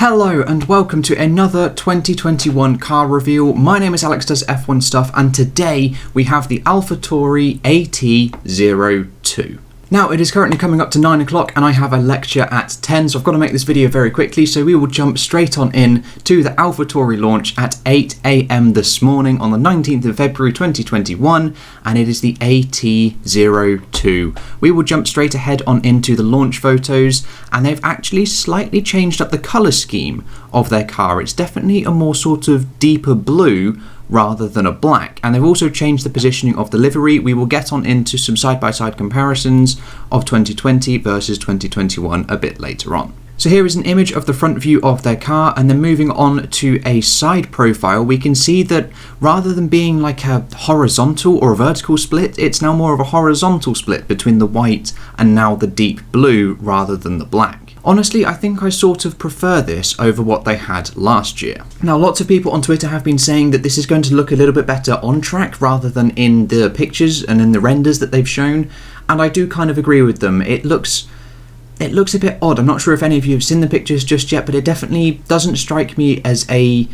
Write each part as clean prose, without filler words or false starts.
Hello and welcome to another 2021 car reveal. My name is Alex Does F1 Stuff and today we have the Alpha Tauri AT02. Now it is currently coming up to 9 o'clock and I have a lecture at 10, so I've got to make this video very quickly, so we will jump straight on in to the Alpha Tauri launch at 8 AM this morning on the 19th of February 2021, and it is the AT02. We will jump straight ahead on into the launch photos, and they've actually slightly changed up the colour scheme of their car. It's definitely a more sort of deeper blue rather than a black, and they've also changed the positioning of the livery. We will get on into some side-by-side comparisons of 2020 versus 2021 a bit later on. So here is an image of the front view of their car, and then moving on to a side profile, we can see that rather than being like a horizontal or a vertical split, it's now more of a horizontal split between the white and now the deep blue rather than the black. Honestly, I think I sort of prefer this over what they had last year. Now, lots of people on Twitter have been saying that this is going to look a little bit better on track rather than in the pictures and in the renders that they've shown, and I do kind of agree with them. It looks a bit odd. I'm not sure if any of you have seen the pictures just yet, but it definitely doesn't strike me as a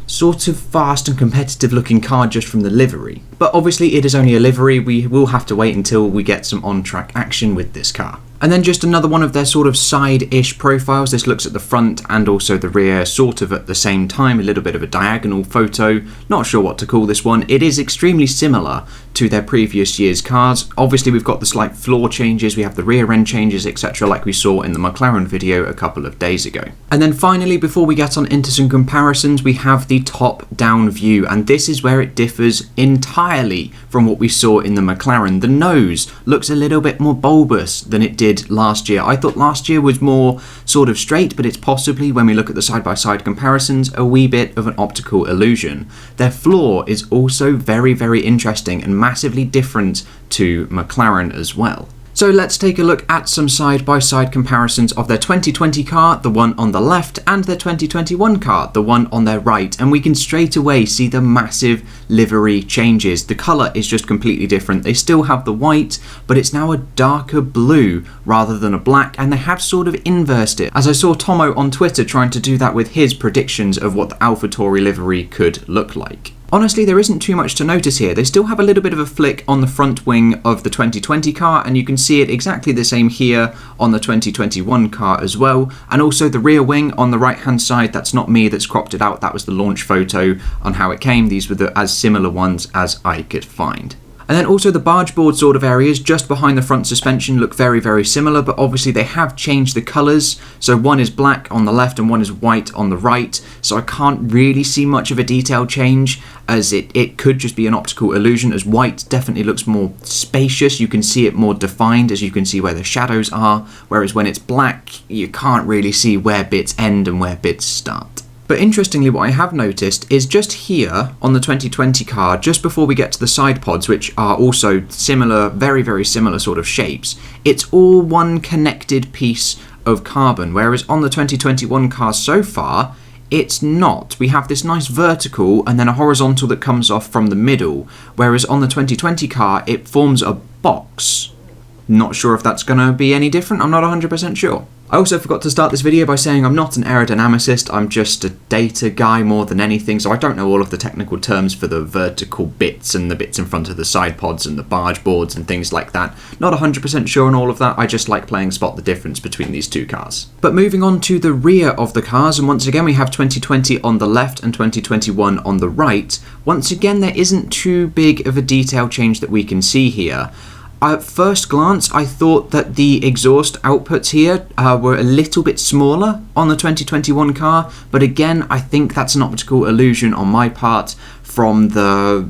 sort of fast and competitive looking car just from the livery. But obviously it is only a livery, we will have to wait until we get some on-track action with this car. And then just another one of their sort of side-ish profiles. This looks at the front and also the rear sort of at the same time, a little bit of a diagonal photo. Not sure what to call this one. It is extremely similar to their previous year's cars. Obviously we've got the slight floor changes, we have the rear end changes, etc., like we saw in the McLaren video a couple of days ago. And then finally, before we get on into some comparisons, we have the top-down view, and this is where it differs entirely from what we saw in the McLaren. The nose looks a little bit more bulbous than it did last year. I thought last year was more sort of straight, but it's possibly, when we look at the side-by-side comparisons, a wee bit of an optical illusion. Their floor is also very, very interesting and massively different to McLaren as well. So let's take a look at some side-by-side comparisons of their 2020 car, the one on the left, and their 2021 car, the one on their right, and we can straight away see the massive livery changes. The colour is just completely different. They still have the white, but it's now a darker blue rather than a black, and they have sort of inversed it, as I saw Tomo on Twitter trying to do that with his predictions of what the Alpha Tauri livery could look like. Honestly, there isn't too much to notice here. They still have a little bit of a flick on the front wing of the 2020 car, and you can see it exactly the same here on the 2021 car as well. And also the rear wing on the right hand side, that's not me that's cropped it out, that was the launch photo on how it came. These were as similar ones as I could find. And then also the barge board sort of areas just behind the front suspension look very, very similar, but obviously they have changed the colours. So one is black on the left and one is white on the right. So I can't really see much of a detail change, as it could just be an optical illusion, as white definitely looks more spacious. You can see it more defined, as you can see where the shadows are, whereas when it's black, you can't really see where bits end and where bits start. But interestingly, what I have noticed is just here on the 2020 car, just before we get to the side pods, which are also similar, very, very similar sort of shapes, it's all one connected piece of carbon, whereas on the 2021 car so far, it's not. We have this nice vertical and then a horizontal that comes off from the middle, whereas on the 2020 car, it forms a box. Not sure if that's going to be any different, I'm not 100% sure. I also forgot to start this video by saying I'm not an aerodynamicist, I'm just a data guy more than anything, so I don't know all of the technical terms for the vertical bits and the bits in front of the side pods and the barge boards and things like that. Not 100% sure on all of that, I just like playing spot the difference between these two cars. But moving on to the rear of the cars, and once again we have 2020 on the left and 2021 on the right. Once again there isn't too big of a detail change that we can see here. At first glance, I thought that the exhaust outputs here were a little bit smaller on the 2021 car, but again, I think that's an optical illusion on my part from the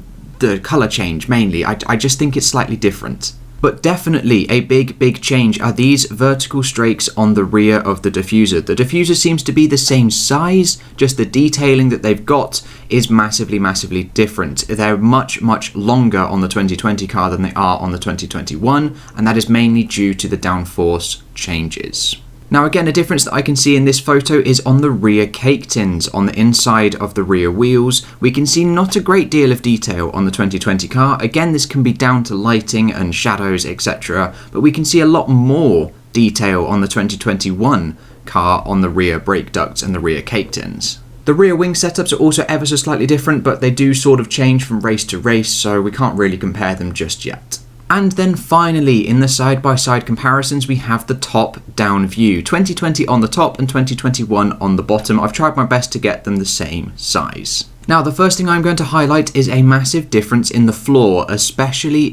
colour change mainly. I just think it's slightly different. But definitely a big change are these vertical strakes on the rear of the diffuser. The diffuser seems to be the same size, just the detailing that they've got is massively different. They're much longer on the 2020 car than they are on the 2021, and that is mainly due to the downforce changes. Now again, a difference that I can see in this photo is on the rear cake tins. On the inside of the rear wheels, we can see not a great deal of detail on the 2020 car. Again, this can be down to lighting and shadows, etc. But we can see a lot more detail on the 2021 car on the rear brake ducts and the rear cake tins. The rear wing setups are also ever so slightly different, but they do sort of change from race to race, so we can't really compare them just yet. And then finally, in the side-by-side comparisons, we have the top-down view. 2020 on the top and 2021 on the bottom. I've tried my best to get them the same size. Now, the first thing I'm going to highlight is a massive difference in the floor, especially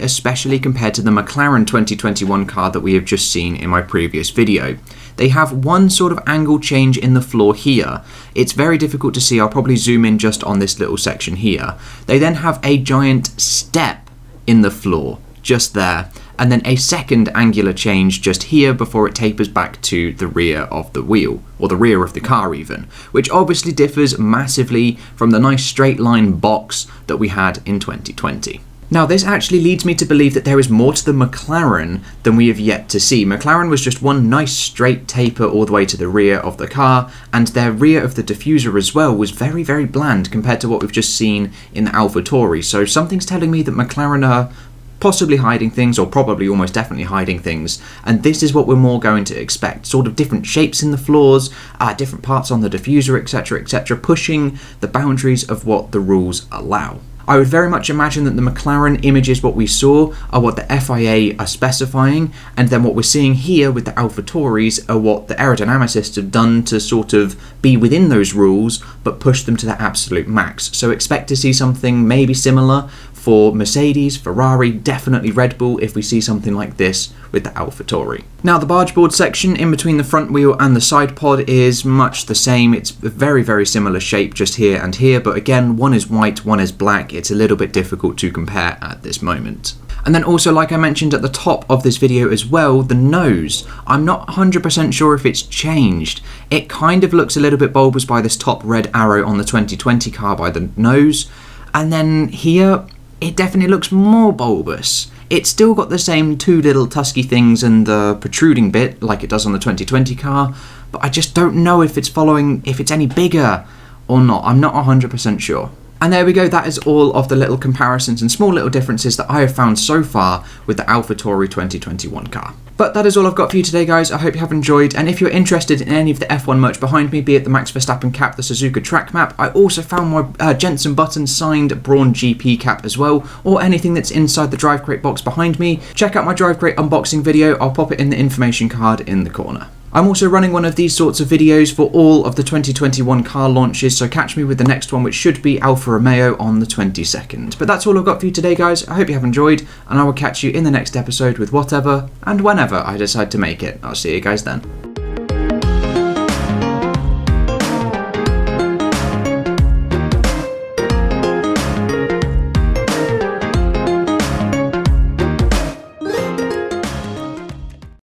compared to the McLaren 2021 car that we have just seen in my previous video. They have one sort of angle change in the floor here. It's very difficult to see. I'll probably zoom in just on this little section here. They then have a giant step in the floor, just there, and then a second angular change just here before it tapers back to the rear of the wheel, or the rear of the car even, which obviously differs massively from the nice straight line box that we had in 2020. Now, this actually leads me to believe that there is more to the McLaren than we have yet to see. McLaren was just one nice straight taper all the way to the rear of the car, and their rear of the diffuser as well was very, very bland compared to what we've just seen in the Alpha Tauri. So something's telling me that McLaren are possibly hiding things, or probably almost definitely hiding things, and this is what we're more going to expect. Sort of different shapes in the floors, different parts on the diffuser, etc, etc, pushing the boundaries of what the rules allow. I would very much imagine that the McLaren images what we saw are what the FIA are specifying, and then what we're seeing here with the Alpha Tauris are what the aerodynamicists have done to sort of be within those rules, but push them to their absolute max. So expect to see something maybe similar for Mercedes, Ferrari, definitely Red Bull if we see something like this with the Alpha Tauri. Now, the barge board section in between the front wheel and the side pod is much the same. It's a very, very similar shape just here and here, but again, one is white, one is black. It's a little bit difficult to compare at this moment. And then also, like I mentioned at the top of this video as well, the nose. I'm not 100% sure if it's changed. It kind of looks a little bit bulbous by this top red arrow on the 2020 car by the nose. And then here, it definitely looks more bulbous. It's still got the same two little tusky things and the protruding bit like it does on the 2020 car, but I just don't know if it's any bigger or not. I'm not 100% sure. And there we go, that is all of the little comparisons and small little differences that I have found so far with the Alpha Tauri 2021 car. But that is all I've got for you today, guys. I hope you have enjoyed, and if you're interested in any of the F1 merch behind me, be it the Max Verstappen cap, the Suzuka track map, I also found my Jensen Button signed Brawn GP cap as well, or anything that's inside the drive crate box behind me. Check out my drive crate unboxing video. I'll pop it in the information card in the corner. I'm also running one of these sorts of videos for all of the 2021 car launches, so catch me with the next one, which should be Alfa Romeo on the 22nd. But that's all I've got for you today, guys. I hope you have enjoyed, and I will catch you in the next episode with whatever and whenever I decide to make it. I'll see you guys then.